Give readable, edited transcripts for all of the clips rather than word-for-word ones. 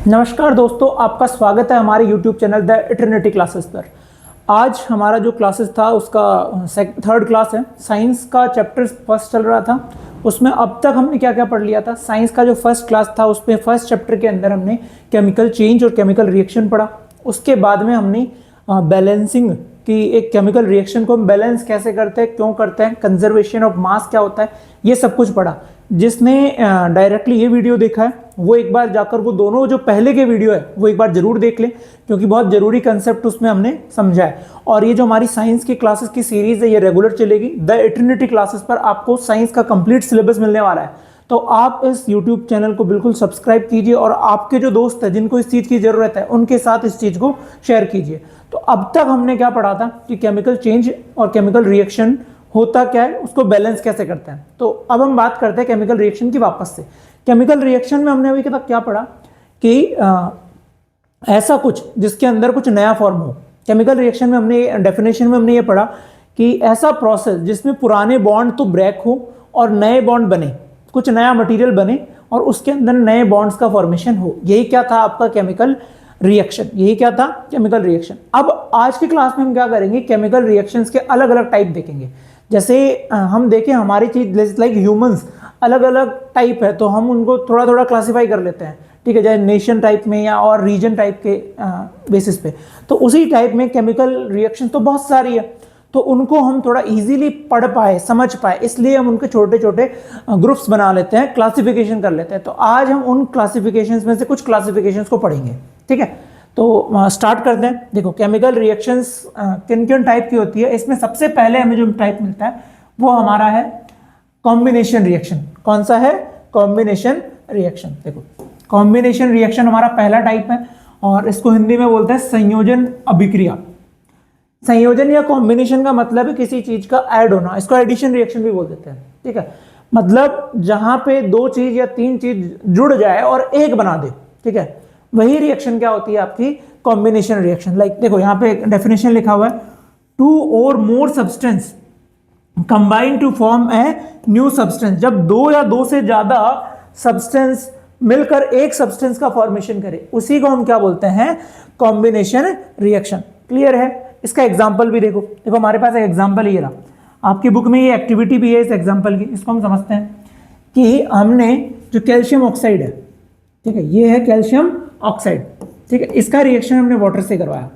नमस्कार दोस्तों, आपका स्वागत है हमारे YouTube channel the eternity classes पर। आज हमारा जो क्लासेस था उसका थर्ड क्लास है। साइंस का चैप्टर फर्स्ट चल रहा था, उसमें अब तक हमने क्या क्या पढ़ लिया था। साइंस का जो फर्स्ट क्लास था उसमें फर्स्ट चैप्टर के अंदर हमने केमिकल चेंज और केमिकल रिएक्शन पढ़ा। उसके बाद में हमने बैलेंसिंग कि एक केमिकल रिएक्शन को हम बैलेंस कैसे करते हैं, क्यों करते हैं, कंजर्वेशन ऑफ मास क्या होता है, ये सब कुछ पढ़ा। जिसने डायरेक्टली ये वीडियो देखा है वो एक बार जाकर वो दोनों जो पहले के वीडियो है वो एक बार जरूर देख लें, क्योंकि बहुत जरूरी कंसेप्ट उसमें हमने समझा है। और ये जो हमारी साइंस की क्लासेस की सीरीज है ये रेगुलर चलेगी। द इटर्निटी क्लासेस पर आपको साइंस का कंप्लीट सिलेबस मिलने वाला है, तो आप इस यूट्यूब चैनल को बिल्कुल सब्सक्राइब कीजिए और आपके जो दोस्त हैं जिनको इस चीज़ की ज़रूरत है उनके साथ इस चीज़ को शेयर कीजिए। तो अब तक हमने क्या पढ़ा था कि केमिकल चेंज और केमिकल रिएक्शन होता क्या है, उसको बैलेंस कैसे करते हैं। तो अब हम बात करते हैं केमिकल रिएक्शन की वापस से। केमिकल रिएक्शन में हमने अभी तक क्या पढ़ा कि ऐसा कुछ जिसके अंदर कुछ नया फॉर्म हो। केमिकल रिएक्शन में हमने डेफिनेशन में हमने ये पढ़ा कि ऐसा प्रोसेस जिसमें पुराने बॉन्ड तो ब्रेक हो और नए बॉन्ड बने, कुछ नया मटेरियल बने और उसके अंदर नए बॉन्ड्स का फॉर्मेशन हो। यही क्या था आपका केमिकल रिएक्शन, यही क्या था केमिकल रिएक्शन। अब आज की क्लास में हम क्या करेंगे, केमिकल रिएक्शंस के अलग अलग टाइप देखेंगे। जैसे हम देखें हमारी चीज लाइक ह्यूमंस अलग अलग टाइप है, तो हम उनको थोड़ा थोड़ा क्लासिफाई कर लेते हैं, ठीक है, जैसे नेशन टाइप में या और रीजन टाइप के बेसिस पे। तो उसी टाइप में केमिकल रिएक्शन तो बहुत सारी है, तो उनको हम थोड़ा इजीली पढ़ पाए, समझ पाए, इसलिए हम उनके छोटे छोटे ग्रुप्स बना लेते हैं, क्लासिफिकेशन कर लेते हैं। तो आज हम उन क्लासिफिकेशंस में से कुछ क्लासिफिकेशंस को पढ़ेंगे, ठीक है। तो स्टार्ट करते हैं। देखो केमिकल रिएक्शंस किन किन टाइप की होती है। इसमें सबसे पहले हमें जो टाइप मिलता है वो हमारा है कॉम्बिनेशन रिएक्शन। कौन सा है? Combination reaction. देखो कॉम्बिनेशन रिएक्शन हमारा पहला टाइप है और इसको हिंदी में बोलते हैं संयोजन अभिक्रिया। संयोजन या कॉम्बिनेशन का मतलब है किसी चीज का ऐड होना, इसको एडिशन रिएक्शन भी बोल देते हैं, ठीक है। मतलब जहां पे दो चीज या तीन चीज जुड़ जाए और एक बना दे, ठीक है, वही रिएक्शन क्या होती है आपकी कॉम्बिनेशन रिएक्शन। लाइक देखो यहाँ पे डेफिनेशन लिखा हुआ है, टू और more substance combine to form a new substance. जब दो या दो से ज्यादा सब्सटेंस मिलकर एक सब्सटेंस का फॉर्मेशन करे उसी को हम क्या बोलते हैं, कॉम्बिनेशन रिएक्शन। क्लियर है? इसका एग्जाम्पल भी देखो। देखो हमारे पास एक एग्जाम्पल ये रहा, आपकी बुक में ये एक्टिविटी भी है इस एग्जाम्पल की। इसको हम समझते हैं कि हमने जो कैल्शियम ऑक्साइड है, ठीक है, ये है कैल्शियम ऑक्साइड, ठीक है, इसका रिएक्शन हमने वाटर से करवाया।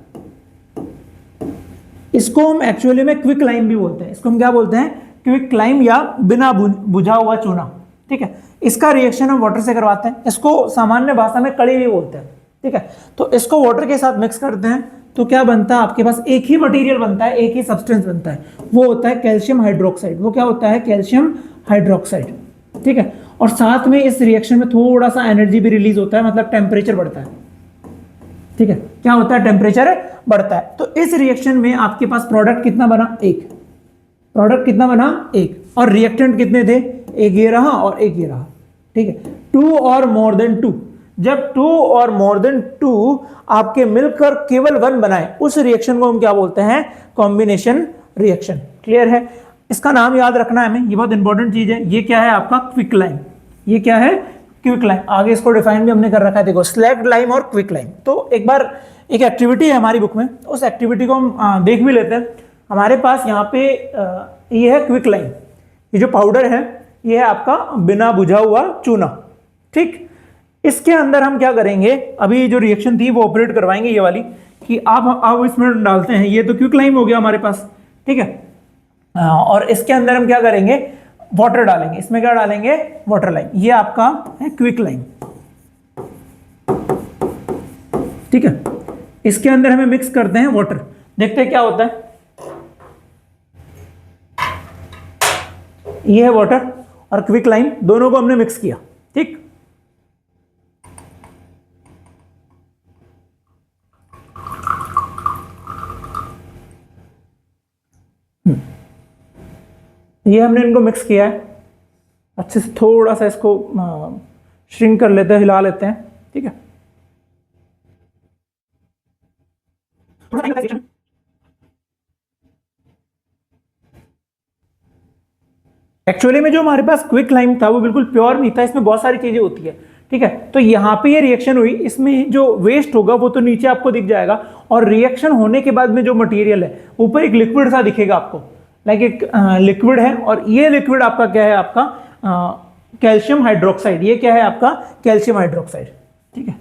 इसको हम एक्चुअली में क्विक लाइम भी बोलते हैं। इसको हम क्या बोलते हैं? क्विक लाइम या बिना बुझा हुआ चूना, ठीक है। इसका रिएक्शन हम वाटर से करवाते हैं। इसको सामान्य भाषा में कड़ी भी बोलते हैं, ठीक है। तो इसको वाटर के साथ मिक्स करते हैं तो क्या बनता है आपके पास? एक ही मटेरियल बनता है, एक ही सब्सटेंस बनता है, वो होता है कैल्शियम हाइड्रोक्साइड। वो क्या होता है? कैल्शियम हाइड्रोक्साइड, ठीक है। और साथ में इस रिएक्शन में थोड़ा सा एनर्जी भी रिलीज होता है, मतलब टेम्परेचर बढ़ता है, ठीक है। क्या होता है? टेम्परेचर बढ़ता है। तो इस रिएक्शन में आपके पास प्रोडक्ट कितना बना? एक। प्रोडक्ट कितना बना? एक। और रिएक्टेंट कितने थे? एक ये रहा और एक ये रहा, ठीक है। टू और मोर देन टू। जब टू और मोर देन टू आपके मिलकर केवल वन बनाए उस रिएक्शन को हम क्या बोलते हैं? Combination reaction. क्लियर है? इसका नाम याद रखना है हमें, ये बहुत इंपॉर्टेंट चीज है। ये क्या है आपका? Quick lime. ये क्या है? Quick lime. आगे इसको डिफाइन भी हमने कर रखा है, देखो स्लैग्ड लाइम और क्विक लाइम। तो एक बार एक एक्टिविटी है हमारी बुक में, उस एक्टिविटी को हम देख भी लेते हैं। हमारे पास यहाँ पे ये है क्विक लाइम, ये जो पाउडर है ये है आपका बिना बुझा हुआ चूना, ठीक। इसके अंदर हम क्या करेंगे, अभी जो रिएक्शन थी वो ऑपरेट करवाएंगे ये वाली, कि आप इसमें डालते हैं, ये तो क्विक लाइम हो गया हमारे पास, ठीक है। और इसके अंदर हम क्या करेंगे? वाटर डालेंगे। इसमें क्या डालेंगे? Water lime. ये आपका है क्विक लाइम, ठीक है। इसके अंदर हमें मिक्स करते हैं वाटर, देखते हैं क्या होता है। ये है वाटर और क्विक लाइम, दोनों को हमने मिक्स किया, ठीक। ये हमने इनको मिक्स किया है अच्छे से, थोड़ा सा इसको श्रिंक कर लेते हैं, हिला लेते हैं, ठीक है। एक्चुअली में जो हमारे पास क्विक लाइम था वो बिल्कुल प्योर नहीं था, इसमें बहुत सारी चीजें होती है, ठीक है। तो यहाँ पे ये रिएक्शन हुई, इसमें जो वेस्ट होगा वो तो नीचे आपको दिख जाएगा, और रिएक्शन होने के बाद में जो मटेरियल है ऊपर एक लिक्विड सा दिखेगा आपको, लाइक एक लिक्विड है, और ये लिक्विड आपका क्या है, आपका कैल्शियम हाइड्रोक्साइड। ये क्या है आपका कैल्शियम हाइड्रोक्साइड, ठीक है।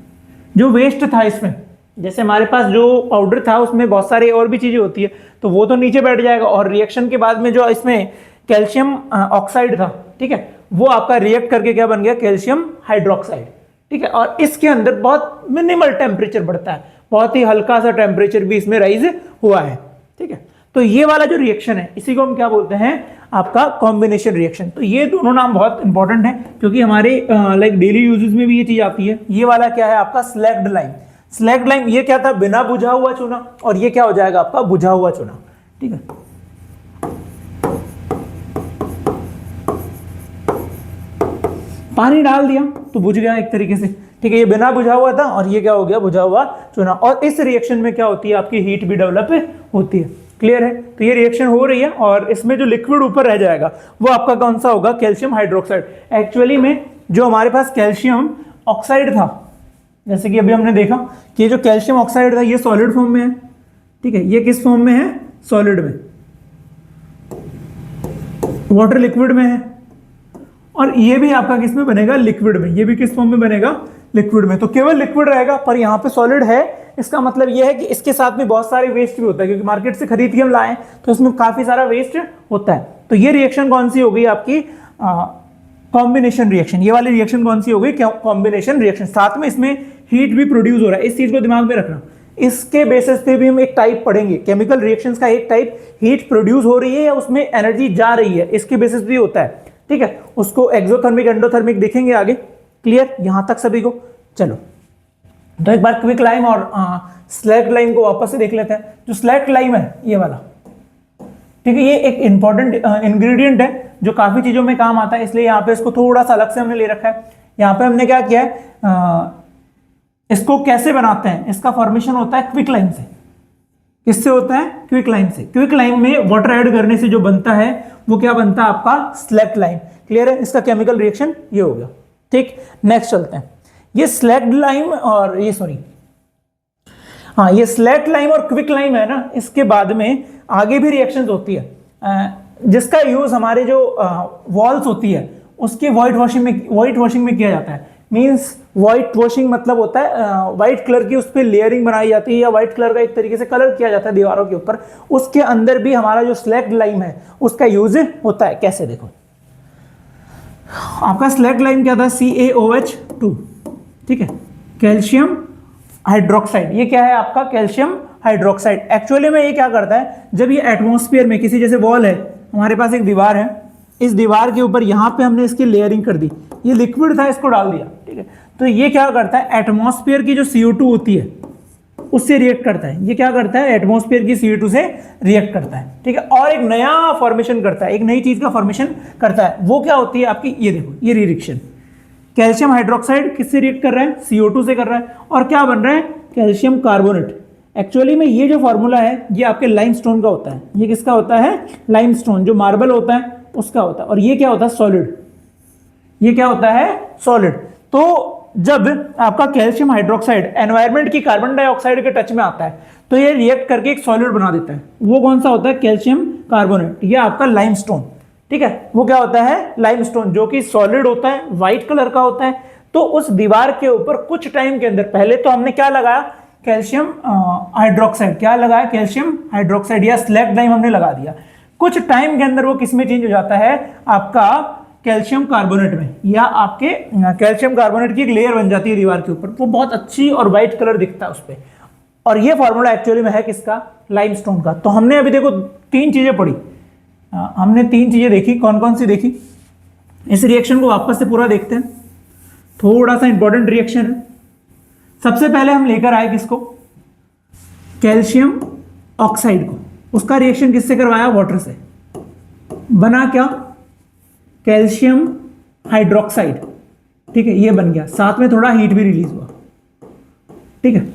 जो वेस्ट था इसमें, जैसे हमारे पास जो पाउडर था उसमें बहुत सारी और भी चीजें होती है, तो वो तो नीचे बैठ जाएगा, और रिएक्शन के बाद में जो इसमें कैल्शियम ऑक्साइड था, ठीक है, वो आपका रिएक्ट करके क्या बन गया, कैल्शियम हाइड्रोक्साइड, ठीक है। और इसके अंदर बहुत मिनिमल टेम्परेचर बढ़ता है, बहुत ही हल्का सा टेम्परेचर भी इसमें राइज हुआ है, ठीक है। तो ये वाला जो रिएक्शन है इसी को हम क्या बोलते हैं, आपका कॉम्बिनेशन रिएक्शन। तो ये दोनों नाम बहुत इंपॉर्टेंट है, क्योंकि हमारे लाइक डेली यूजेस में भी ये चीज आती है। ये वाला क्या है आपका स्लैग्ड लाइम। स्लैग्ड लाइम ये क्या था, बिना बुझा हुआ चूना, और ये क्या हो जाएगा आपका बुझा हुआ चूना, ठीक है। पानी डाल दिया तो बुझ गया एक तरीके से, ठीक है। ये बिना बुझा हुआ था और ये क्या हो गया, बुझा हुआ चूना। और इस रिएक्शन में क्या होती है, आपकी हीट भी डेवलप होती है। क्लियर है। तो ये रिएक्शन हो रही है, और इसमें जो लिक्विड ऊपर रह जाएगा वो आपका कौन सा होगा, कैल्शियम हाइड्रोक्साइड। एक्चुअली में जो हमारे पास कैल्शियम ऑक्साइड था, जैसे कि अभी हमने देखा कि ये जो कैल्शियम ऑक्साइड था ये सॉलिड फॉर्म में है, ठीक है। ये किस फॉर्म में है, सॉलिड में, वाटर लिक्विड में है। और ये भी आपका किस में बनेगा, लिक्विड में। ये भी किस फॉर्म में बनेगा, लिक्विड में। तो केवल लिक्विड रहेगा, पर यहाँ पे सॉलिड है। इसका मतलब ये है कि इसके साथ में बहुत सारे वेस्ट भी होता है, क्योंकि मार्केट से खरीद के हम लाए तो इसमें काफी सारा वेस्ट होता है। तो ये रिएक्शन कौन सी हो गई आपकी, कॉम्बिनेशन रिएक्शन। ये वाली रिएक्शन कौन सी हो गई, कॉम्बिनेशन रिएक्शन। साथ में इसमें हीट भी प्रोड्यूस हो रहा है, इस चीज को दिमाग में रखना। इसके बेसिस पे भी हम एक टाइप पढ़ेंगे, केमिकल रिएक्शंस का एक टाइप, हीट प्रोड्यूस हो रही है या उसमें एनर्जी जा रही है, इसके बेसिस भी होता है, ठीक है। उसको एक्सोथर्मिक एंडोथर्मिक देखेंगे आगे। क्लियर यहां तक सभी को। चलो तो एक बार क्विक लाइम और स्लैग्ड लाइम को वापस से देख लेते हैं। जो स्लैग्ड लाइम है ये वाला, ठीक है, ये एक इंपॉर्टेंट इंग्रेडिएंट है जो काफी चीजों में काम आता है, इसलिए यहाँ पे इसको थोड़ा सा अलग से हमने ले रखा है। यहाँ पे हमने क्या किया है, इसको कैसे बनाते हैं, इसका फॉर्मेशन होता है क्विक लाइम से। किससे होता है, क्विक लाइम से। क्विक लाइम में वाटर ऐड करने से जो बनता है वो क्या बनता है आपका, स्लैग्ड लाइम। क्लियर है। इसका केमिकल रिएक्शन ये हो गया, ठीक। नेक्स्ट चलते हैं। ये स्लैग्ड लाइम और ये ये स्लैग्ड लाइम और क्विक लाइम है ना, इसके बाद में आगे भी रिएक्शंस होती है, जिसका यूज हमारे जो वॉल्स होती है उसके व्हाइट वॉशिंग में किया जाता है। मींस व्हाइट वॉशिंग मतलब होता है व्हाइट कलर की उस पर लेयरिंग बनाई जाती है, या व्हाइट कलर का एक तरीके से कलर किया जाता है दीवारों के ऊपर। उसके अंदर भी हमारा जो स्लैग्ड लाइम है उसका यूज होता है। कैसे, देखो आपका स्लैग्ड लाइम क्या था, CaOH2, ठीक है, कैल्शियम हाइड्रोक्साइड। ये क्या है आपका, कैल्शियम हाइड्रोक्साइड। एक्चुअली में ये क्या करता है, जब ये एटमॉस्फेयर में किसी, जैसे वॉल है हमारे पास, एक दीवार है, इस दीवार के ऊपर यहाँ पे हमने इसकी लेयरिंग कर दी, ये लिक्विड था इसको डाल दिया, ठीक है। तो ये क्या करता है, एटमॉस्फेयर की जो CO2 होती है उससे रिएक्ट करता है। ये क्या करता है, एटमॉस्फेयर की CO2 से रिएक्ट करता है, ठीक है, और एक नया फॉर्मेशन करता है, एक नई चीज का फॉर्मेशन करता है। वो क्या होती है आपकी, ये देखो, ये रिएक्शन कैल्शियम हाइड्रोक्साइड किससे रिएक्ट कर रहा है, CO2 से कर रहा है, और क्या बन रहा है, कैल्शियम कार्बोनेट। एक्चुअली में ये जो फॉर्मूला है ये आपके लाइमस्टोन का होता है। ये किसका होता है, लाइमस्टोन, जो मार्बल होता है उसका होता है। और ये क्या होता है, सॉलिड। ये क्या होता है, सॉलिड। तो जब आपका कैल्शियम हाइड्रोक्साइड एनवायरनमेंट की कार्बन डाइऑक्साइड के टच में आता है तो ये रिएक्ट करके एक सॉलिड बना देता है। वो कौन सा होता है, कैल्शियम कार्बोनेट। ये आपका लाइमस्टोन, ठीक है। वो क्या होता है, लाइमस्टोन, जो कि सॉलिड होता है, व्हाइट कलर का होता है। तो उस दीवार के ऊपर कुछ टाइम के अंदर, पहले तो हमने क्या लगाया, कैल्शियम हाइड्रोक्साइड, क्या लगाया, कैल्शियम हाइड्रोक्साइड या स्लैग्ड लाइम हमने लगा दिया। कुछ टाइम के अंदर वो किसमें चेंज हो जाता है, आपका कैल्शियम कार्बोनेट में, या आपके कैल्शियम कार्बोनेट की एक लेयर बन जाती है दीवार के ऊपर। वो बहुत अच्छी और व्हाइट कलर दिखता है उस पर। और ये फॉर्मूला एक्चुअली में है किसका, लाइमस्टोन का। तो हमने अभी देखो 3 चीजें पढ़ी, हमने 3 चीजें देखी। कौन कौन सी देखी, इस रिएक्शन को वापस से पूरा देखते हैं। थोड़ा सा इंपॉर्टेंट रिएक्शन है। सबसे पहले हम लेकर आए किसको, कैल्शियम ऑक्साइड को। उसका रिएक्शन किससे करवाया, वाटर से। बना क्या, कैल्शियम हाइड्रोक्साइड, ठीक है, ये बन गया। साथ में थोड़ा हीट भी रिलीज हुआ, ठीक है।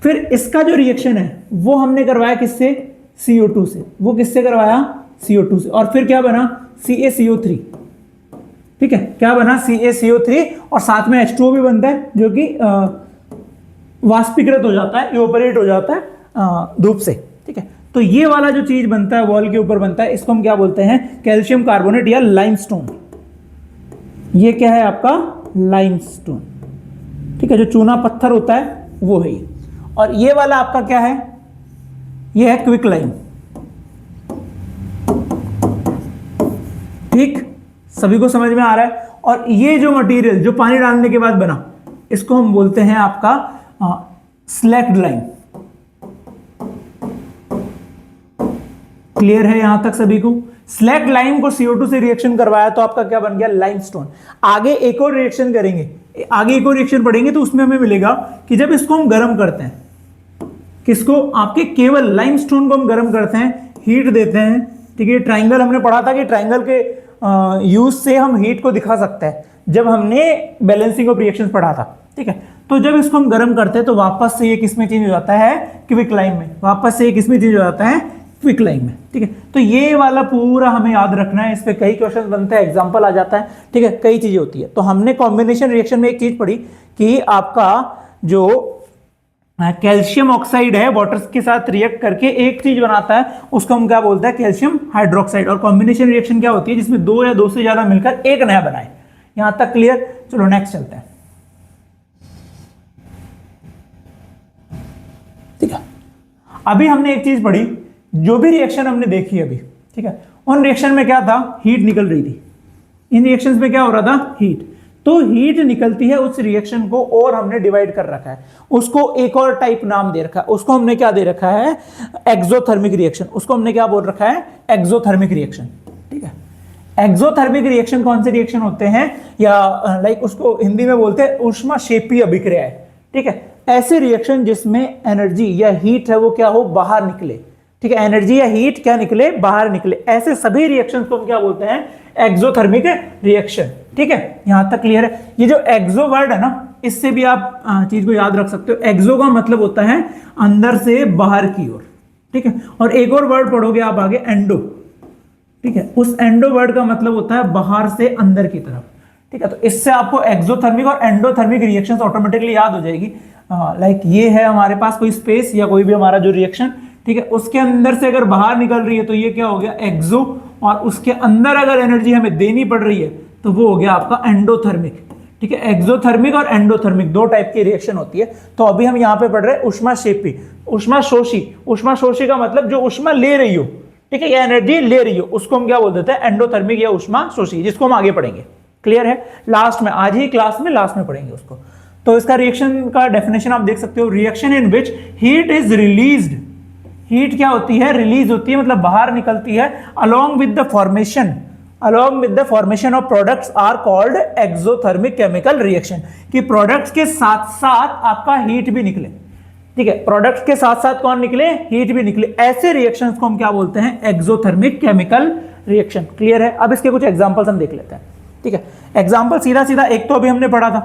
फिर इसका जो रिएक्शन है वो हमने करवाया किससे, CO2 से। वो किससे करवाया, CO2 से। और फिर क्या बना, CaCO3, ठीक है, क्या बना, CaCO3 और साथ में H2O भी बनता है जो कि वाष्पीकृत हो जाता है, इवेपोरेट हो जाता है धूप से। ठीक है, तो ये वाला जो चीज बनता है वॉल के ऊपर बनता है, इसको हम क्या बोलते हैं, कैल्शियम कार्बोनेट या लाइमस्टोन। ये क्या है आपका, लाइमस्टोन। ठीक है, जो चूना पत्थर होता है वो है ये। और ये वाला आपका क्या है, ये है क्विक लाइम। ठीक, सभी को समझ में आ रहा है। और ये जो मटेरियल जो पानी डालने के बाद बना, इसको हम बोलते हैं आपका स्लैक्ड लाइम। क्लियर है यहां तक सभी को? स्लैक्ड लाइम को CO2 से रिएक्शन करवाया तो आपका क्या बन गया, लाइमस्टोन। आगे एक और रिएक्शन करेंगे, आगे एक और रिएक्शन पढ़ेंगे तो उसमें हमें मिलेगा कि जब इसको हम गर्म करते हैं, किसको, आपके केवल लाइमस्टोन को हम गर्म करते हैं, हीट देते हैं। ठीक है, ट्राइंगल हमने पढ़ा था कि ट्राइंगल के यूज से हम हीट को दिखा सकते हैं, जब हमने बैलेंसिंग ऑफ रिएक्शंस पढ़ा था। ठीक है, तो जब इसको हम गर्म करते हैं तो वापस से ये किस में चेंज हो जाता है, क्विक लाइम में। वापस से ये किस में चेंज हो जाता है, क्विक लाइम में। ठीक है, तो ये वाला पूरा हमें याद रखना है, इस पे कई क्वेश्चन बनते हैं, एग्जांपल आ जाता है। ठीक है, कई चीजें होती है। तो हमने कॉम्बिनेशन रिएक्शन में एक चीज पढ़ी कि आपका जो कैल्शियम ऑक्साइड है वाटर के साथ रिएक्ट करके एक चीज बनाता है, उसको हम क्या बोलते हैं, कैल्शियम हाइड्रोक्साइड। और कॉम्बिनेशन रिएक्शन क्या होती है, जिसमें दो या दो से ज्यादा मिलकर एक नया बनाए। यहां तक क्लियर? चलो नेक्स्ट चलते हैं। ठीक है, अभी हमने एक चीज पढ़ी, जो भी रिएक्शन हमने देखी अभी, ठीक है, उन रिएक्शन में क्या था, हीट निकल रही थी। इन रिएक्शंस में क्या हो रहा था, हीट। तो हीट निकलती है, उस रिएक्शन को और हमने डिवाइड कर रखा है, उसको एक और टाइप नाम दे रखा है, उसको हमने क्या दे रखा है, एक्सोथर्मिक रिएक्शन। उसको हमने क्या बोल रखा है, एक्सोथर्मिक रिएक्शन। ठीक है, एक्सोथर्मिक रिएक्शन कौन से रिएक्शन होते हैं, या लाइक उसको हिंदी में बोलते हैं ऊष्माक्षेपी अभिक्रियाएं। ठीक है, ऐसे रिएक्शन जिसमें एनर्जी या हीट है वो क्या हो, बाहर निकले। ठीक है, एनर्जी या हीट क्या निकले, बाहर निकले। ऐसे सभी रिएक्शन को हम क्या बोलते हैं, एक्सोथर्मिक रिएक्शन। ठीक है, यहां तक क्लियर है? ये जो एक्सो वर्ड है ना, इससे भी आप चीज को याद रख सकते हो। एक्सो का मतलब होता है अंदर से बाहर की ओर। ठीक है, और एक और वर्ड पढ़ोगे आप आगे, एंडो। ठीक है, उस एंडो वर्ड का मतलब होता है बाहर से अंदर की तरफ। ठीक है, तो इससे आपको एक्सोथर्मिक और एंडोथर्मिक रिएक्शंस ऑटोमेटिकली याद हो जाएगी। लाइक ये है हमारे पास कोई स्पेस या कोई भी हमारा जो रिएक्शन, ठीक है, उसके अंदर से अगर बाहर निकल रही है तो ये क्या हो गया, एक्सो। और उसके अंदर अगर एनर्जी हमें देनी पड़ रही है तो वो हो गया आपका एंडोथर्मिक। ठीक है, एक्सोथर्मिक और एंडोथर्मिक दो टाइप की रिएक्शन होती है। तो अभी हम यहाँ पे पढ़ रहे हैं ऊष्माक्षेपी, ऊष्माशोषी। ऊष्माशोषी का मतलब जो ऊष्मा ले रही हो, ठीक है, या एनर्जी ले रही हो, उसको हम क्या बोल देते हैं, एंडोथर्मिक या ऊष्माशोषी, जिसको हम आगे पढ़ेंगे। क्लियर है? लास्ट में, आज ही क्लास में लास्ट में पढ़ेंगे उसको। तो इसका रिएक्शन का डेफिनेशन आप देख सकते हो, reaction in which heat is released. Heat क्या होती है, रिलीज होती है, मतलब बाहर निकलती है। Along with the formation of products are called exothermic chemical reaction. कि प्रोडक्ट्स के साथ साथ आपका हीट भी निकले। ठीक है, प्रोडक्ट्स के साथ साथ कौन निकले, हीट भी निकले। ऐसे रिएक्शंस को हम क्या बोलते हैं, एक्सोथर्मिक केमिकल रिएक्शन। क्लियर है? अब इसके कुछ एग्जांपल्स हम देख लेते हैं। ठीक है, एग्जांपल सीधा सीधा एक तो अभी हमने पढ़ा था।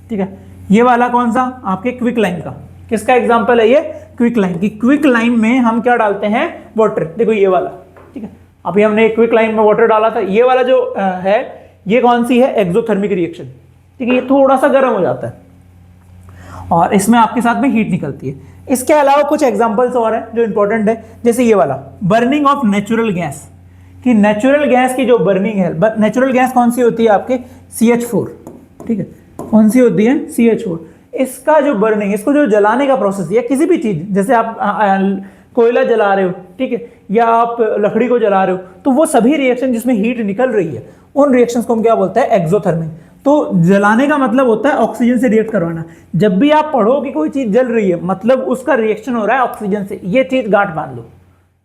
ठीक है, ये वाला कौन सा, आपके क्विक लाइम का। किसका एग्जांपल है ये, क्विक लाइम की। क्विक लाइम में हम क्या डालते हैं, वाटर। देखो ये वाला, ठीक है, अभी हमने क्विक लाइम में वाटर डाला था। ये वाला जो है, ये कौन सी है, एक्सोथर्मिक रिएक्शन। ठीक है, ये थोड़ा सा गर्म हो जाता है और इसमें आपके साथ में हीट निकलती है। इसके अलावा कुछ एग्जांपल्स और हैं जो इंपॉर्टेंट है, जैसे ये वाला, बर्निंग ऑफ नेचुरल गैस। कि नेचुरल गैस की जो बर्निंग है, नेचुरल गैस कौन सी होती है आपके, CH4। ठीक है, कौन सी होती है, CH4। इसका जो बर्निंग, इसको जो जलाने का प्रोसेस या किसी भी चीज, जैसे आप कोयला जला रहे हो, ठीक है, या आप लकड़ी को जला रहे हो, तो वो सभी रिएक्शन जिसमें हीट निकल रही है, उन रिएक्शंस को हम क्या बोलते हैं, एक्सोथर्मिक। तो जलाने का मतलब होता है ऑक्सीजन से रिएक्ट करवाना। जब भी आप पढ़ो कि कोई चीज जल रही है, मतलब उसका रिएक्शन हो रहा है ऑक्सीजन से। ये चीज गांठ बांध लो,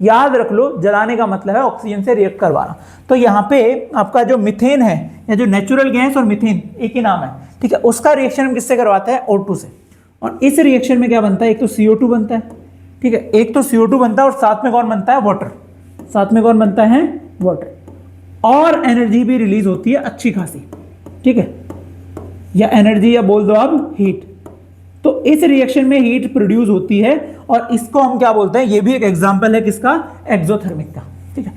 याद रख लो, जलाने का मतलब है ऑक्सीजन से रिएक्ट करवाना। तो यहाँ पे आपका जो मीथेन है, या जो नेचुरल गैस और मीथेन एक ही नाम है, ठीक है, उसका रिएक्शन हम किससे करवाते हैं, O2 से। और इस रिएक्शन में क्या बनता है, एक तो CO2 बनता है, ठीक है, एक तो CO2 बनता है और साथ में कौन बनता है, वाटर। साथ में कौन बनता है, वाटर। और एनर्जी भी रिलीज होती है अच्छी खासी, ठीक है, या एनर्जी या बोल दो आप हीट। तो इस रिएक्शन में हीट प्रोड्यूस होती है और इसको हम क्या बोलते हैं, ये भी एक एग्जांपल है किसका, एक्सोथर्मिक का। ठीक है,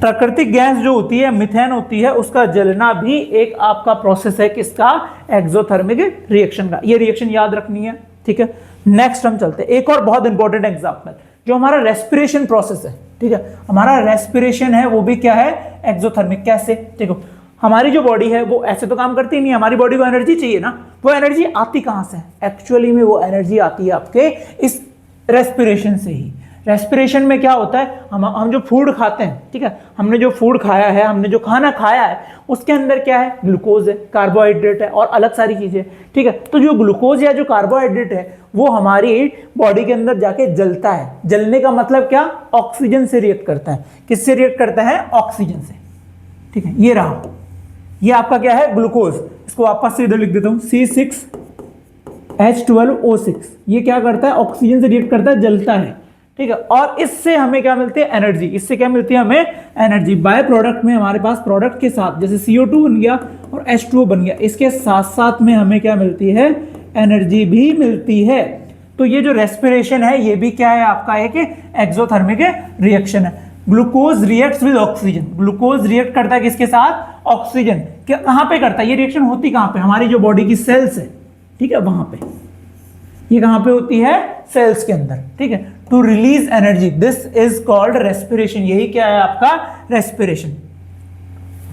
प्राकृतिक गैस जो होती है मीथेन होती है, उसका जलना भी एक आपका प्रोसेस है किसका, एक्सोथर्मिक रिएक्शन का। ये रिएक्शन याद रखनी है, ठीक है। नेक्स्ट हम चलते हैं, एक और बहुत इंपॉर्टेंट एग्जांपल जो हमारा रेस्पिरेशन प्रोसेस है, ठीक है। हमारा रेस्पिरेशन है वो भी क्या है, एक्सोथर्मिक। कैसे, देखो हमारी जो बॉडी है वो ऐसे तो काम करती नहीं, हमारी बॉडी को एनर्जी चाहिए ना, वो एनर्जी आती कहां से, एक्चुअली में वो एनर्जी आती है आपके इस रेस्पिरेशन से ही। रेस्पिरेशन में क्या होता है, हम जो फूड खाते हैं, ठीक है, हमने जो फूड खाया है, हमने जो खाना खाया है, उसके अंदर क्या है, ग्लूकोज है, कार्बोहाइड्रेट है और अलग सारी चीजें, ठीक है। तो जो ग्लूकोज या जो कार्बोहाइड्रेट है वो हमारी बॉडी के अंदर जाके जलता है। जलने का मतलब क्या, ऑक्सीजन से रिएक्ट करता है। किससे रिएक्ट करता है, ऑक्सीजन से, ठीक है। ये रहा, ये आपका क्या है, ग्लूकोज। इसको वापस से इधर लिख देता हूं, C6H12O6। ये क्या करता है, ऑक्सीजन से रिएक्ट करता है, जलता है, ठीक है। और इससे हमें क्या मिलती है, एनर्जी। इससे क्या मिलती है हमें, एनर्जी। बाय प्रोडक्ट में हमारे पास प्रोडक्ट के साथ जैसे CO2 बन गया और H2O बन गया, इसके साथ साथ में हमें क्या मिलती है, एनर्जी भी मिलती है। तो ये जो रेस्पिरेशन है ये भी क्या है आपका, एक एक्सोथर्मिक रिएक्शन है। Glucose reacts with oxygen. Glucose react करता है किसके साथ, ऑक्सीजन। क्या कहां पे करता है ये रिएक्शन, होती कहां पे, हमारी जो बॉडी की सेल्स है, ठीक है, वहां पे। ये कहां पे होती है, सेल्स के अंदर, ठीक है। To release energy, this is called respiration. यही क्या है आपका, रेस्पिरेशन।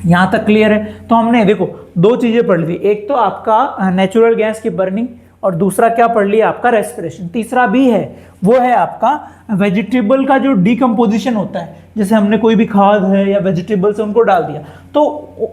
यहां तक क्लियर है। तो हमने देखो दो चीजें पढ़ ली, एक तो आपका नेचुरल गैस की बर्निंग और दूसरा क्या पढ़ लिया आपका, रेस्पिरेशन। तीसरा भी है, वो है आपका वेजिटेबल का जो डीकम्पोजिशन होता है। जैसे हमने कोई भी खाद है या वेजिटेबल्स उनको डाल दिया, तो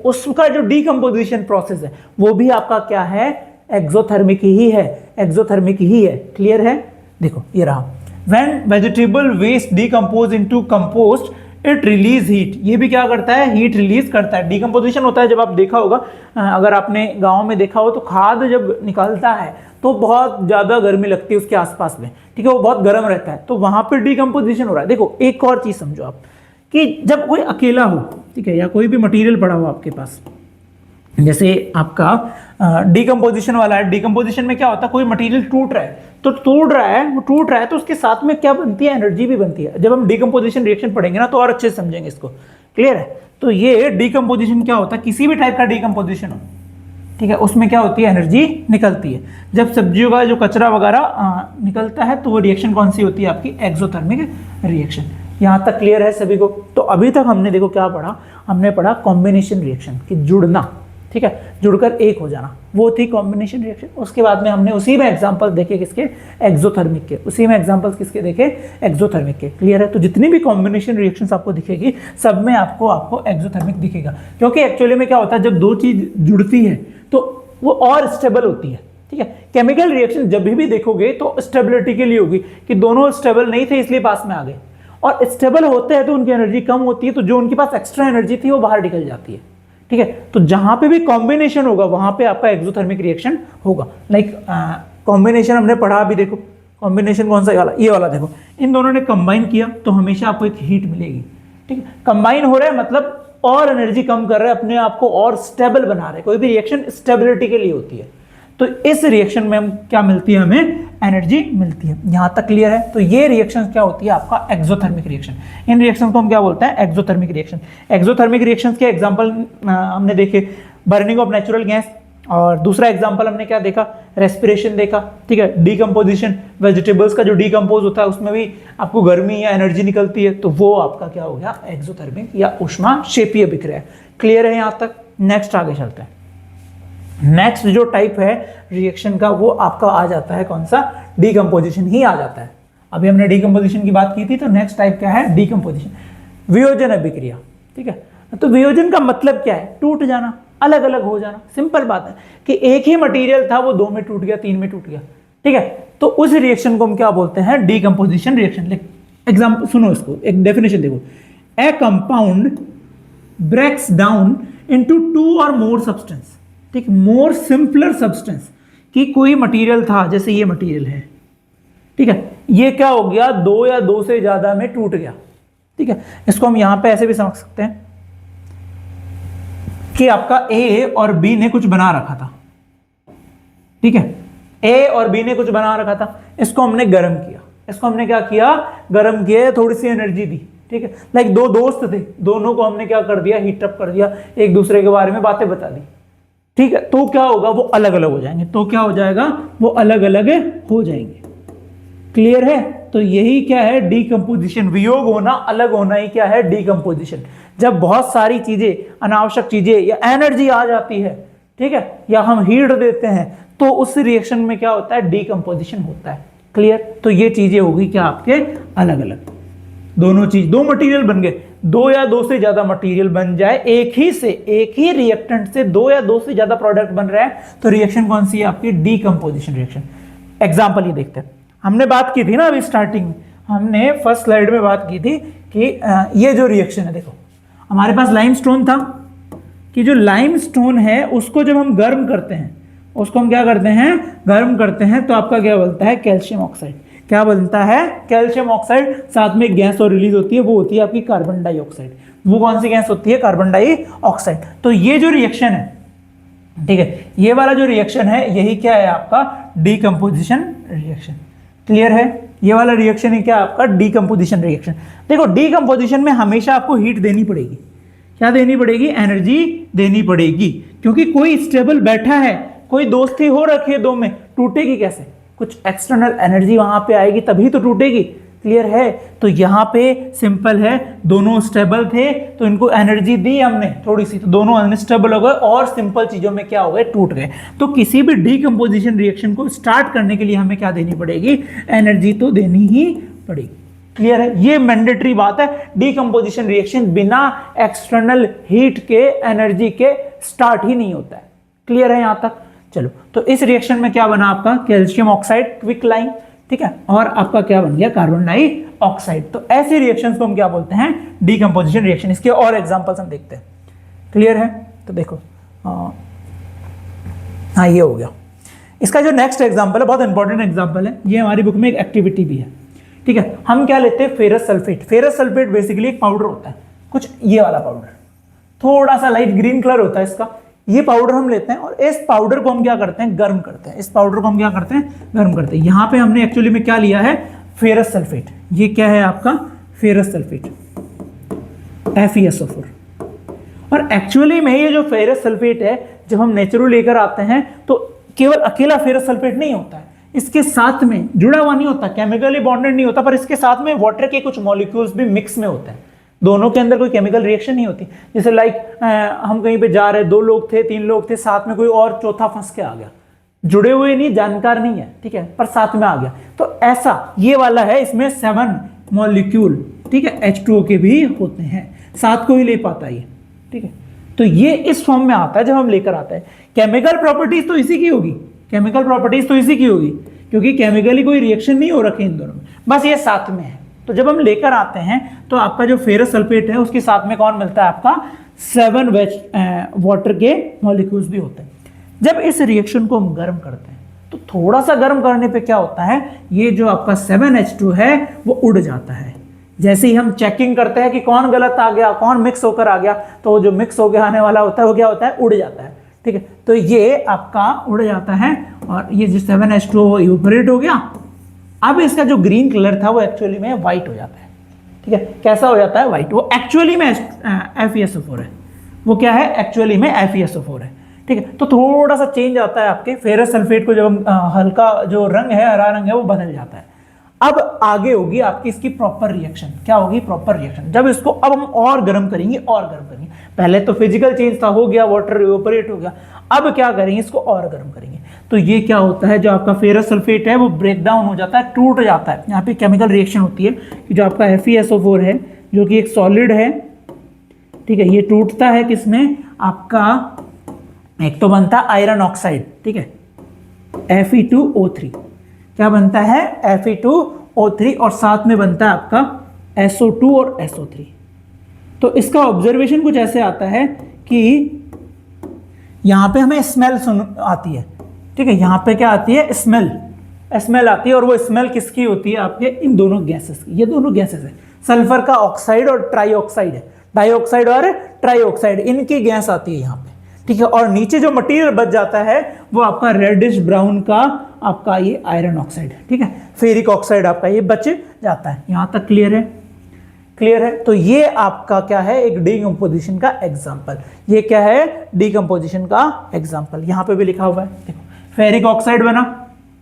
उसका जो डीकम्पोजिशन प्रोसेस है वो भी आपका क्या है, एक्सोथर्मिक ही है, एक्सोथर्मिक ही है। क्लियर है। देखो ये रहा, when vegetable waste decompose into compost it release heat. ये भी क्या करता है, हीट रिलीज करता है। डीकम्पोजिशन होता है, जब आप देखा होगा, अगर आपने गांव में देखा हो तो खाद जब निकलता है तो बहुत ज़्यादा गर्मी लगती है उसके आसपास में, ठीक है, वो बहुत गर्म रहता है, तो वहां पर डीकम्पोजिशन हो रहा है। देखो एक और चीज़ समझो आप, कि जब कोई अकेला हो, ठीक है, या कोई भी मटेरियल पड़ा हो आपके पास, जैसे आपका डीकम्पोजिशन वाला है, डीकम्पोजिशन में क्या होता है, कोई मटेरियल टूट रहा है, तो टूट रहा है तो उसके साथ में क्या बनती है, एनर्जी भी बनती है। जब हम डीकम्पोजिशन रिएक्शन पढ़ेंगे ना तो और अच्छे से समझेंगे इसको। क्लियर है। तो ये डीकम्पोजिशन क्या होता है, किसी भी टाइप का डीकम्पोजिशन हो, ठीक है, उसमें क्या होती है, एनर्जी निकलती है। जब सब्जियों का जो कचरा वगैरह निकलता है तो वो रिएक्शन कौन सी होती है आपकी, एक्सोथर्मिक रिएक्शन। यहाँ तक क्लियर है सभी को। तो अभी तक हमने देखो क्या पढ़ा, हमने पढ़ा कॉम्बिनेशन रिएक्शन, कि जुड़ना, ठीक है, जुड़कर एक हो जाना, वो थी कॉम्बिनेशन रिएक्शन। उसके बाद में हमने उसी में एग्जांपल देखे किसके, एक्सोथर्मिक के। उसी में एग्जांपल्स किसके देखे, एक्सोथर्मिक के। क्लियर है। तो जितनी भी कॉम्बिनेशन रिएक्शंस आपको दिखेगी सब में आपको एक्सोथर्मिक दिखेगा, क्योंकि एक्चुअली में क्या होता है, जब दो चीज जुड़ती है तो वो और स्टेबल होती है, ठीक है। केमिकल रिएक्शन जब भी देखोगे तो स्टेबिलिटी के लिए होगी, कि दोनों स्टेबल नहीं थे इसलिए पास में आ गए, और स्टेबल होते हैं तो उनकी एनर्जी कम होती है, तो जो उनके पास एक्स्ट्रा एनर्जी थी वो बाहर निकल जाती है, ठीक है। तो जहां पे भी कॉम्बिनेशन होगा वहां पे आपका एक्सोथर्मिक रिएक्शन होगा। लाइक कॉम्बिनेशन हमने पढ़ा अभी, देखो कॉम्बिनेशन कौन सा वाला, ये वाला देखो, इन दोनों ने कंबाइन किया तो हमेशा आपको एक हीट मिलेगी, ठीक है। कंबाइन हो रहा है मतलब और एनर्जी कम कर रहे हैं, अपने आप को और स्टेबल बना रहे हैं। कोई भी रिएक्शन स्टेबिलिटी के लिए होती है, तो इस रिएक्शन में हम क्या मिलती है, हमें एनर्जी मिलती है। यहां तक क्लियर है। तो ये रिएक्शन क्या होती है आपका, एक्सोथर्मिक रिएक्शन। इन रिएक्शन को हम क्या बोलते हैं, एक्सोथर्मिक रिएक्शन। एक्सोथर्मिक रिएक्शंस के एग्जांपल हमने देखे, बर्निंग ऑफ नेचुरल गैस, और दूसरा एग्जांपल हमने क्या देखा, रेस्पिरेशन देखा, ठीक है। डीकम्पोजिशन, वेजिटेबल्स का जो डीकम्पोज होता है उसमें भी आपको गर्मी या एनर्जी निकलती है, तो वो आपका क्या हो गया, एक्सोथर्मिक या ऊष्माक्षेपीय विक्रिया। क्लियर है यहां तक। नेक्स्ट आगे चलते हैं। नेक्स्ट जो टाइप है रिएक्शन का वो आपका आ जाता है कौन सा, डीकम्पोजिशन ही आ जाता है। अभी हमने डीकम्पोजिशन की बात की थी, तो नेक्स्ट टाइप क्या है, डीकम्पोजिशन, वियोजन अभिक्रिया, ठीक है। तो वियोजन का मतलब क्या है, टूट जाना, अलग अलग हो जाना। सिंपल बात है कि एक ही मटेरियल था, वो 2 में टूट गया, 3 में टूट गया, ठीक है। तो उस रिएक्शन को हम क्या बोलते हैं, डीकम्पोजिशन रिएक्शन। एग्जाम्पल सुनो, इसको एक डेफिनेशन देखो, a compound breaks down into 2 और मोर सब्सटेंस, ठीक, मोर सिंपलर सब्सटेंस। कि कोई मटेरियल था, जैसे ये मटेरियल है, ठीक है, ये क्या हो गया, 2 या 2 से ज्यादा में टूट गया, ठीक है। इसको हम यहां पे ऐसे भी समझ सकते हैं कि आपका ए और बी ने कुछ बना रखा था, ठीक है, ए और बी ने कुछ बना रखा था, इसको हमने गर्म किया, इसको हमने क्या किया, गर्म किया, थोड़ी सी एनर्जी दी, ठीक है। लाइक दो दोस्त थे, दोनों को हमने क्या कर दिया, हीटअप कर दिया, एक दूसरे के बारे में बातें बता दी, ठीक है। तो क्या होगा, वो अलग अलग हो जाएंगे। तो क्या हो जाएगा, वो अलग अलग हो जाएंगे। क्लियर है। तो यही क्या है, डीकंपोजिशन। वियोग होना, अलग होना ही क्या है, डीकंपोजिशन। जब बहुत सारी चीजें, अनावश्यक चीजें या एनर्जी आ जाती है, ठीक है, या हम हीट देते हैं, तो उस रिएक्शन में क्या होता है, डीकंपोजिशन होता है। क्लियर। तो ये चीजें होगी क्या आपके, अलग अलग। दोनों चीज, दो मटेरियल बन गए, दो या दो से ज्यादा मटेरियल बन जाए एक ही रिएक्टेंट से दो या दो से ज्यादा प्रोडक्ट बन रहा है, तो रिएक्शन कौन सी है आपकी, डीकंपोजिशन रिएक्शन। एग्जांपल ये देखते हैं। हमने बात की थी ना अभी स्टार्टिंग में, हमने फर्स्ट स्लाइड में बात की थी कि ये जो रिएक्शन है, देखो हमारे पास लाइमस्टोन था, कि जो लाइमस्टोन है उसको जब हम गर्म करते हैं, उसको हम क्या करते हैं, गर्म करते हैं, तो आपका क्या बनता है, कैल्शियम ऑक्साइड। क्या बनता है, कैल्शियम ऑक्साइड। साथ में गैस और रिलीज होती है, वो होती है आपकी कार्बन डाइऑक्साइड। वो कौन सी गैस होती है, कार्बन डाइऑक्साइड। तो ये जो रिएक्शन है, ठीक है, ये वाला जो रिएक्शन है, यही क्या है आपका, डीकंपोजिशन रिएक्शन। क्लियर है। ये वाला रिएक्शन है क्या आपका, डीकंपोजिशन रिएक्शन। देखो डीकंपोजिशन में हमेशा आपको हीट देनी पड़ेगी। क्या देनी पड़ेगी, एनर्जी देनी पड़ेगी, क्योंकि कोई स्टेबल बैठा है, कोई दोस्ती हो रखी है दो में, टूटेगी कैसे, कुछ एक्सटर्नल एनर्जी वहां पे आएगी तभी तो टूटेगी। क्लियर है। तो यहाँ पे सिंपल है, दोनों स्टेबल थे तो इनको एनर्जी दी हमने थोड़ी सी, तो दोनों अनस्टेबल हो गए और सिंपल चीजों में क्या हो गए, टूट गए। तो किसी भी डीकंपोजिशन रिएक्शन को स्टार्ट करने के लिए हमें क्या देनी पड़ेगी, एनर्जी तो देनी ही पड़ेगी। क्लियर है। ये मैंडेटरी बात है, डीकंपोजिशन रिएक्शन बिना एक्सटर्नल हीट के, एनर्जी के स्टार्ट ही नहीं होता है। क्लियर है यहां तक। चलो, तो इस रिएक्शन में क्या बना आपका, कैल्शियम ऑक्साइड क्विक लाइन, ठीक है, और आपका क्या बन गया, कार्बन डाइऑक्साइड। तो ऐसे रिएक्शंस को हम क्या बोलते हैं, डीकंपोजिशन रिएक्शन। इसके और एग्जांपल्स हम देखते हैं। क्लियर है। तो देखो हाँ ये हो गया। इसका जो नेक्स्ट एग्जांपल है, बहुत इंपॉर्टेंट एग्जांपल है, ये हमारी बुक में एक एक्टिविटी भी है, ठीक है। हम क्या लेते हैं, ferrous sulphate. Ferrous sulphate basically एक पाउडर होता है, कुछ ये वाला पाउडर, थोड़ा सा लाइट ग्रीन कलर होता है इसका। ये पाउडर हम लेते हैं और इस पाउडर को हम क्या करते हैं, गर्म करते हैं। इस पाउडर को हम क्या करते हैं, गर्म करते हैं। यहाँ पे हमने एक्चुअली में क्या लिया है, फेरस सल्फेट। ये क्या है आपका, फेरस सल्फेट, FeSO4। और एक्चुअली में ये जो फेरस सल्फेट है, जब हम नेचुरल लेकर आते हैं तो केवल अकेला फेरस सल्फेट नहीं होता है, इसके साथ में जुड़ा हुआ नहीं होता, केमिकली बॉन्डेड नहीं होता, पर इसके साथ में वाटर के कुछ मॉलिक्यूल्स भी मिक्स में होते हैं। दोनों के अंदर कोई केमिकल रिएक्शन नहीं होती। जैसे लाइक हम कहीं पे जा रहे, दो लोग थे, तीन लोग थे, साथ में कोई और चौथा फंस के आ गया, जुड़े हुए नहीं, जानकार नहीं है, ठीक है, पर साथ में आ गया। तो ऐसा ये वाला है, इसमें 7 मॉलिक्यूल, ठीक है, H2O के भी होते हैं, 7 को ही ले पाता है ये, ठीक है। तो ये इस फॉर्म में आता है जब हम लेकर आते हैं। केमिकल प्रॉपर्टीज तो इसी की होगी, केमिकल प्रॉपर्टीज तो इसी की होगी, क्योंकि केमिकली कोई रिएक्शन नहीं हो रखे इन दोनों में, बस ये साथ में है। तो जब हम लेकर आते हैं तो आपका जो फेरस सल्फेट है उसके साथ में कौन मिलता है, आपका 7 वाटर के मॉलिक्यूल्स भी होते हैं। जब इस रिएक्शन को हम गर्म करते हैं तो थोड़ा सा गर्म करने पे क्या होता है, ये जो आपका 7H2 है वो उड़ जाता है। जैसे ही हम चेकिंग करते हैं कि कौन गलत आ गया, कौन मिक्स होकर आ गया, तो जो मिक्स होकर आने वाला होता है वो क्या होता है, उड़ जाता है, ठीक है। तो ये आपका उड़ जाता है और ये जो 7H2 इवेपोरेट हो गया। अब इसका जो ग्रीन कलर था वो एक्चुअली में व्हाइट हो जाता है, ठीक है। कैसा हो जाता है, व्हाइट। वो एक्चुअली में FeSO4 है, वो क्या है, एक्चुअली में FeSO4 है, ठीक है। तो थोड़ा सा चेंज आता है आपके फेरस सल्फेट को, जब हम हल्का जो रंग है, हरा रंग है, वो बदल जाता है। अब आगे होगी आपकी इसकी प्रॉपर रिएक्शन। क्या होगी, प्रॉपर रिएक्शन। जब इसको अब हम और गर्म करेंगे, और गर्म करेंगे। पहले तो फिजिकल चेंज था, हो गया, वाटर इवेपोरेट हो गया। अब क्या करेंगे, इसको और गर्म करेंगे। तो ये क्या होता है, जो आपका फेरस सल्फेट है वो ब्रेक डाउन हो जाता है, टूट जाता है। यहाँ पे केमिकल रिएक्शन होती है कि जो आपका FeSO4 है, जो कि एक सॉलिड है, ठीक है, ये टूटता है किसमें, आपका एक तो बनता है आयरन ऑक्साइड, ठीक है, Fe2O3। क्या बनता है, Fe2O3, और साथ में बनता है आपका SO2 और SO3। तो इसका ऑब्जर्वेशन कुछ ऐसे आता है कि यहाँ पे हमें स्मेल आती है, ठीक है, यहाँ पे क्या आती है, स्मेल आती है। और वो स्मेल किसकी होती है, आपके इन दोनों गैसेस की। ये दोनों गैसेस है, सल्फर का ऑक्साइड और ट्राईऑक्साइड है, डाइऑक्साइड और ट्राईऑक्साइड, इनकी गैस आती है यहाँ पे, ठीक है। और नीचे जो मटेरियल बच जाता है वो आपका रेडिश ब्राउन का आपका ये आयरन ऑक्साइड है, ठीक है, फेरिक ऑक्साइड आपका ये बच जाता है। यहाँ तक क्लियर है, क्लियर है? तो ये आपका क्या है, एक डीकंपोजिशन का एग्जांपल। ये क्या है, डीकंपोजिशन का एग्जांपल। यहाँ पे भी लिखा हुआ है, देखो फेरिक ऑक्साइड बना,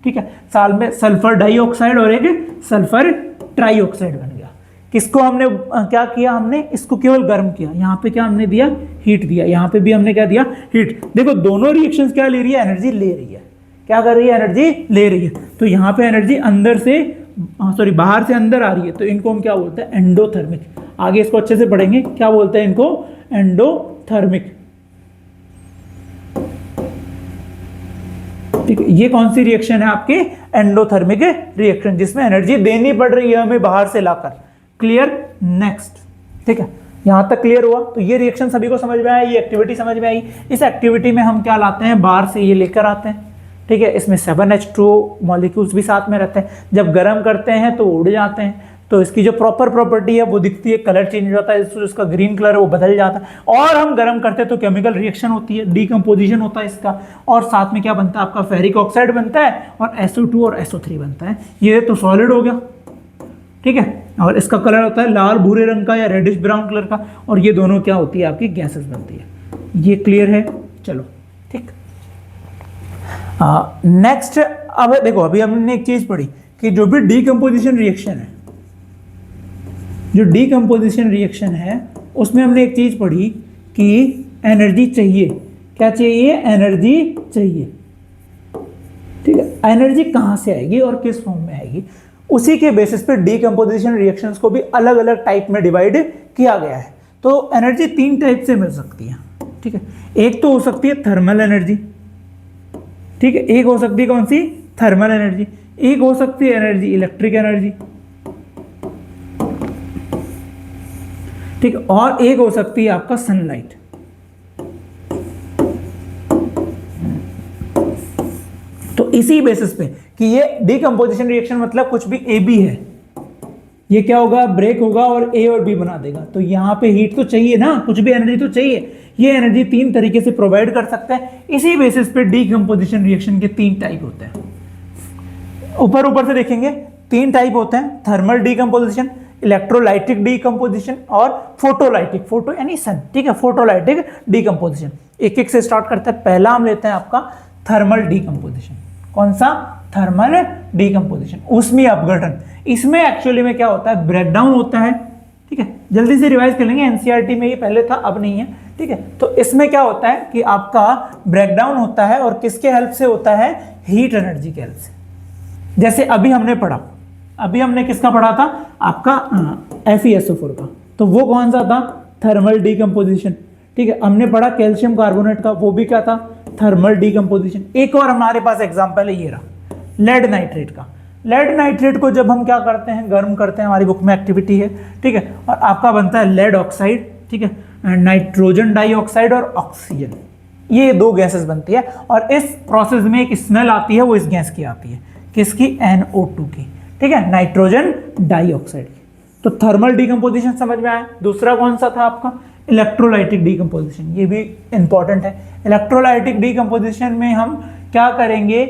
ठीक है, साल में सल्फर डाइऑक्साइड और एक सल्फर ट्राइऑक्साइड बन गया। किसको हमने क्या किया, हमने इसको केवल गर्म किया, यहाँ पे क्या हमने दिया, हीट दिया, यहाँ पे भी हमने क्या दिया, हीट। देखो दोनों रिएक्शंस क्या ले रही है, एनर्जी ले रही है। क्या कर रही है, एनर्जी ले रही है। तो यहाँ पे एनर्जी अंदर से बाहर से अंदर आ रही है, तो इनको हम क्या बोलते हैं, एंडोथर्मिक। आगे इसको अच्छे से पढ़ेंगे, क्या बोलते हैं इनको, एंडोथर्मिक। ठीक है, ये कौन सी रिएक्शन है आपकी, एंडोथर्मिक रिएक्शन, जिसमें एनर्जी देनी पड़ रही है हमें बाहर से लाकर। क्लियर? नेक्स्ट, ठीक है, यहां तक क्लियर हुआ? तो ये रिएक्शन सभी को समझ में आया, ये एक्टिविटी समझ में आई। इस एक्टिविटी में हम क्या लाते हैं, बाहर से ये लेकर आते हैं, ठीक है। इसमें 7H2 मॉलिक्यूल्स भी साथ में रहते हैं। जब गर्म करते हैं तो उड़ जाते हैं, तो इसकी जो प्रॉपर प्रॉपर्टी है वो दिखती है, कलर चेंज हो जाता है, इसका ग्रीन कलर है वो बदल जाता है। और हम गर्म करते हैं तो केमिकल रिएक्शन होती है, डीकंपोजिशन होता है इसका, और साथ में क्या बनता है आपका, फेरिक ऑक्साइड बनता है और SO2 और SO3 बनता है। ये तो सॉलिड हो गया, ठीक है, और इसका कलर होता है लाल भूरे रंग का या रेडिश ब्राउन कलर का, और ये दोनों क्या होती है आपकी, गैसेस बनती है। ये क्लियर है? चलो ठीक। नेक्स्ट, अब देखो अभी हमने एक चीज पढ़ी कि जो भी डीकंपोजिशन रिएक्शन है, जो डीकंपोजिशन रिएक्शन है उसमें हमने एक चीज पढ़ी कि एनर्जी चाहिए। क्या चाहिए, एनर्जी चाहिए, ठीक है। एनर्जी कहाँ से आएगी और किस फॉर्म में आएगी, उसी के बेसिस पे डीकंपोजिशन रिएक्शंस को भी अलग अलग टाइप में डिवाइड किया गया है। तो एनर्जी 3 टाइप से मिल सकती है, ठीक है। एक तो हो सकती है थर्मल एनर्जी, ठीक है, एक हो सकती है कौन सी, थर्मल एनर्जी, एक हो सकती है एनर्जी इलेक्ट्रिक एनर्जी, ठीक है, और एक हो सकती है आपका सनलाइट। तो इसी बेसिस पे कि ये डीकंपोजिशन रिएक्शन मतलब कुछ भी ए बी है, ये क्या होगा, ब्रेक होगा और ए और बी बना देगा। तो यहाँ पे हीट तो चाहिए ना, कुछ भी एनर्जी तो चाहिए। ये एनर्जी 3 तरीके से प्रोवाइड कर सकता है। इसी बेसिस पे डीकंपोजिशन रिएक्शन के 3 टाइप होते हैं। ऊपर से देखेंगे 3 टाइप होते हैं, थर्मल डीकंपोजिशन, इलेक्ट्रोलाइटिक डीकंपोजिशन और फोटोलाइटिक, फोटो यानी सन, ठीक है, फोटोलाइटिक डीकंपोजिशन। एक एक से स्टार्ट करते हैं। पहला हम लेते हैं आपका थर्मल डीकंपोजिशन। कौन सा, थर्मल डीकंपोजिशन, ऊष्मीय अपघटन। इसमें एक्चुअली में क्या होता है, ब्रेकडाउन होता है, ठीक है। जल्दी से रिवाइज कर लेंगे, एनसीईआरटी में ये पहले था अब नहीं है, ठीक है। तो इसमें क्या होता है कि आपका ब्रेकडाउन होता है और किसके हेल्प से होता है, हीट एनर्जी के हेल्प से। जैसे अभी हमने पढ़ा, अभी हमने किसका पढ़ा था, आपका FeSO4 का, तो वो कौन सा था, थर्मल डीकंपोजिशन, ठीक है। हमने पढ़ा कैल्शियम कार्बोनेट का, वो भी क्या था, थर्मल डीकंपोजिशन। एक और हमारे पास एग्जांपल है, ये रहा लेड नाइट्रेट का। लेड नाइट्रेट को जब हम क्या करते हैं, गर्म करते हैं, हमारी बुक में एक्टिविटी है, ठीक है, और आपका बनता है लेड ऑक्साइड, ठीक है, नाइट्रोजन डाइऑक्साइड और ऑक्सीजन, ये 2 गैसेस बनती है। और इस प्रोसेस में एक स्मेल आती है, वो इस गैस की आती है, किसकी, NO2 की, ठीक है, नाइट्रोजन डाइऑक्साइड की। तो थर्मल डीकंपोजिशन समझ में आया। दूसरा कौन सा था आपका, इलेक्ट्रोलाइटिक डीकंपोजिशन, ये भी इंपॉर्टेंट है। इलेक्ट्रोलाइटिक डीकंपोजिशन में हम क्या करेंगे,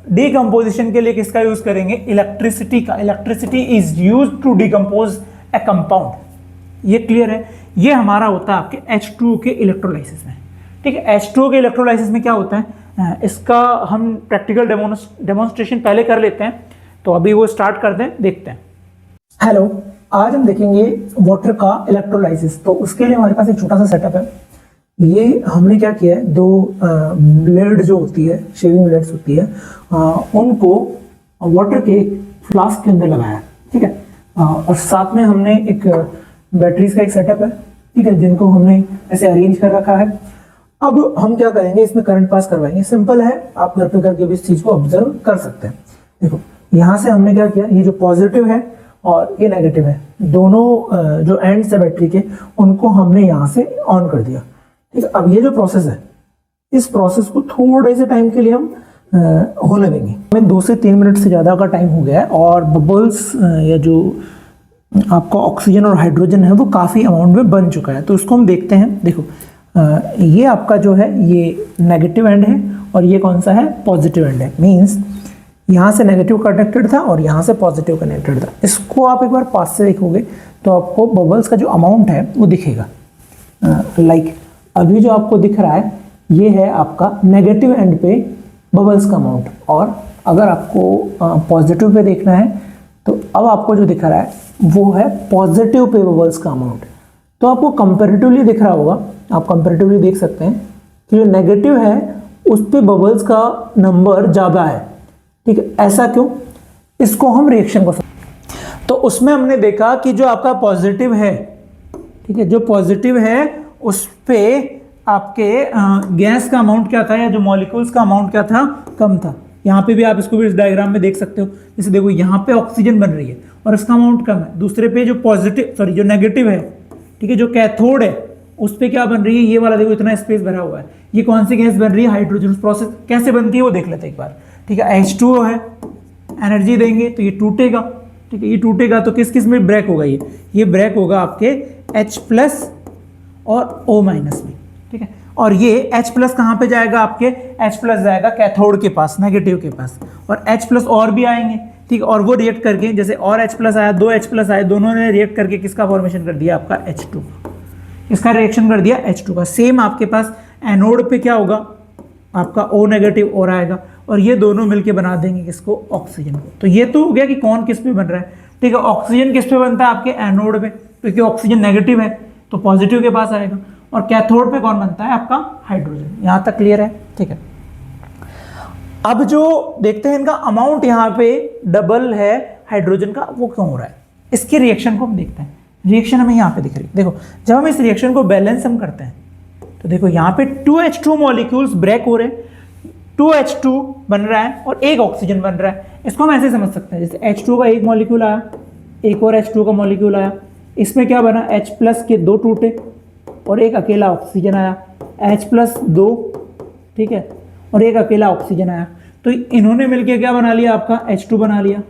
डीकंपोजिशन के लिए किसका यूज करेंगे, इलेक्ट्रिसिटी का। Electricity is used to decompose a compound. ये क्लियर है? ये हमारा होता है आपके H2O के इलेक्ट्रोलाइसिस में, ठीक है। H2O के इलेक्ट्रोलाइसिस में क्या होता है, इसका हम प्रैक्टिकल डेमोन्स्ट्रेशन पहले कर लेते हैं, तो अभी वो स्टार्ट कर दें, देखते हैं। हेलो, आज हम देखेंगे वाटर का इलेक्ट्रोलाइसिस। तो उसके लिए हमारे पास एक छोटा सा सेटअप है। ये हमने क्या किया है, 2 ब्लेड जो होती है, शेविंग ब्लेड्स होती है, उनको वाटर के फ्लास्क के अंदर लगाया, ठीक है। और साथ में हमने एक बैटरीज का एक सेटअप है, ठीक है, जिनको हमने ऐसे अरेंज कर रखा है। अब हम क्या करेंगे, इसमें करंट पास करवाएंगे। सिंपल है, आप घर पे करके भी इस चीज को ऑब्जर्व कर सकते हैं। देखो यहाँ से हमने क्या किया, ये जो पॉजिटिव है और ये नेगेटिव है, दोनों जो एंड्स है बैटरी के, उनको हमने यहाँ से ऑन कर दिया, ठीक है। अब ये जो प्रोसेस है, इस प्रोसेस को थोड़े से टाइम के लिए हम होने देंगे। हमें 2 से 3 मिनट से ज़्यादा का टाइम हो गया है, और बबल्स या जो आपका ऑक्सीजन और हाइड्रोजन है वो काफ़ी अमाउंट में बन चुका है। तो उसको हम देखते हैं। देखो ये आपका जो है ये नेगेटिव एंड है और ये कौन सा है, पॉजिटिव एंड है। मीन्स यहाँ से नेगेटिव कनेक्टेड था और यहाँ से पॉजिटिव कनेक्टेड था। इसको आप एक बार पास से देखोगे तो आपको बबल्स का जो अमाउंट है वो दिखेगा। लाइक अभी जो आपको दिख रहा है ये है आपका नेगेटिव एंड पे बबल्स का अमाउंट, और अगर आपको पॉजिटिव पे देखना है तो अब आपको जो दिख रहा है वो है पॉजिटिव पे बबल्स का अमाउंट। तो आपको कंपैरेटिवली दिख रहा होगा, आप कंपैरेटिवली देख सकते हैं कि जो नेगेटिव है उस पे बबल्स का नंबर ज़्यादा है। ठीक है, ऐसा क्यों? इसको हम रिएक्शन को तो उसमें हमने देखा कि जो आपका पॉजिटिव है, ठीक है, जो पॉजिटिव है उस पे आपके गैस का अमाउंट क्या था या जो मॉलिक्यूल्स का अमाउंट क्या था, कम था। यहाँ पे भी आप इसको भी इस डायग्राम में देख सकते हो। जैसे देखो यहाँ पे ऑक्सीजन बन रही है और इसका अमाउंट कम है। दूसरे पे जो जो नेगेटिव है, ठीक है, जो कैथोड है उस पे क्या बन रही है, ये वाला देखो इतना स्पेस भरा हुआ है। ये कौन सी गैस बन रही है, हाइड्रोजन। प्रोसेस कैसे बनती है वो देख लेते हैं एक बार। ठीक है, H2O है, एनर्जी देंगे तो ये टूटेगा। ठीक है, ये टूटेगा तो किस किस में ब्रेक होगा, ये ब्रेक होगा आपके H+ और O- में। ठीक है, और ये H+ कहाँ पे जाएगा, आपके H+ जाएगा कैथोड के पास, नेगेटिव के पास, और H+ और भी आएंगे। ठीक है, और वो रिएक्ट करके जैसे और H+ आया, 2 H+ आए, दोनों ने रिएक्ट करके किसका फॉर्मेशन कर दिया, आपका H2। इसका रिएक्शन कर दिया H2 का। सेम आपके पास एनोड पे क्या होगा, आपका O- और आएगा, और ये दोनों मिलके बना देंगे किसको, ऑक्सीजन को। तो ये तो हो गया कि कौन किस पे बन रहा है। ठीक है, ऑक्सीजन किस पे बनता है, आपके एनोड पे, क्योंकि ऑक्सीजन नेगेटिव है तो पॉजिटिव के पास आएगा। और कैथोड पे कौन बनता है, आपका हाइड्रोजन। यहां तक क्लियर है? ठीक है, अब जो देखते हैं इनका अमाउंट यहाँ पे डबल है हाइड्रोजन का, वो क्यों हो रहा है, इसके रिएक्शन को हम देखते हैं। रिएक्शन हमें यहाँ पे दिख रही है। देखो जब हम इस रिएक्शन को बैलेंस हम करते हैं तो देखो यहाँ पे 2H2 मॉलिक्यूल्स ब्रेक हो रहे हैं, 2H2 बन रहा है और एक ऑक्सीजन बन रहा है। इसको हम ऐसे समझ सकते हैं, जैसे H2 का एक मॉलिक्यूल आया, एक और H2 का मॉलिक्यूल आया, इसमें क्या बना, H+ के 2 टूटे और एक अकेला ऑक्सीजन आया, H+ 2, ठीक है, और एक अकेला ऑक्सीजन आया। तो इन्होंने मिलके क्या बना लिया, आपका H2 बना लिया।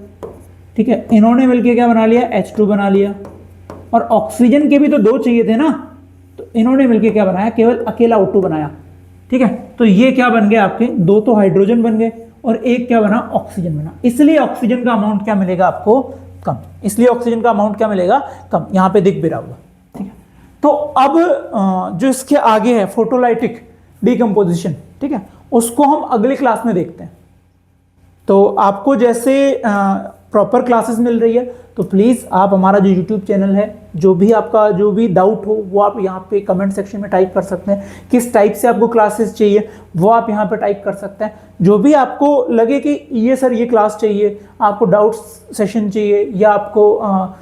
ठीक है, इन्होंने मिलके क्या बना लिया, H2 बना लिया, और ऑक्सीजन के भी तो 2 चाहिए थे ना, तो इन्होंने मिलके क्या बनाया, केवल अकेला O2 बनाया। ठीक है, तो ये क्या बन गए आपके, 2 तो हाइड्रोजन बन गए और एक क्या बना, ऑक्सीजन बना। इसलिए ऑक्सीजन का अमाउंट क्या मिलेगा आपको, कम। इसलिए ऑक्सीजन का अमाउंट क्या मिलेगा, कम। यहाँ पे दिख भी रहा होगा। ठीक है, तो अब जो इसके आगे है फोटोलाइटिक डिकम्पोजिशन, ठीक है, उसको हम अगली क्लास में देखते हैं। तो आपको जैसे प्रॉपर क्लासेस मिल रही है तो प्लीज़ आप हमारा जो यूट्यूब चैनल है, जो भी आपका जो भी डाउट हो वो आप यहाँ पे कमेंट सेक्शन में टाइप कर सकते हैं। किस टाइप से आपको क्लासेस चाहिए वो आप यहाँ पे टाइप कर सकते हैं। जो भी आपको लगे कि ये सर ये क्लास चाहिए, आपको डाउट सेशन चाहिए या आपको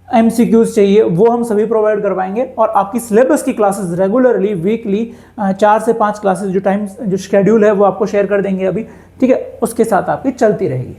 MCQs चाहिए, वो हम सभी प्रोवाइड करवाएंगे। और आपकी सिलेबस की क्लासेस रेगुलरली वीकली 4 से 5 क्लासेस जो टाइम जो शेड्यूल है वो आपको शेयर कर देंगे अभी। ठीक है, उसके साथ आपकी चलती रहेगी।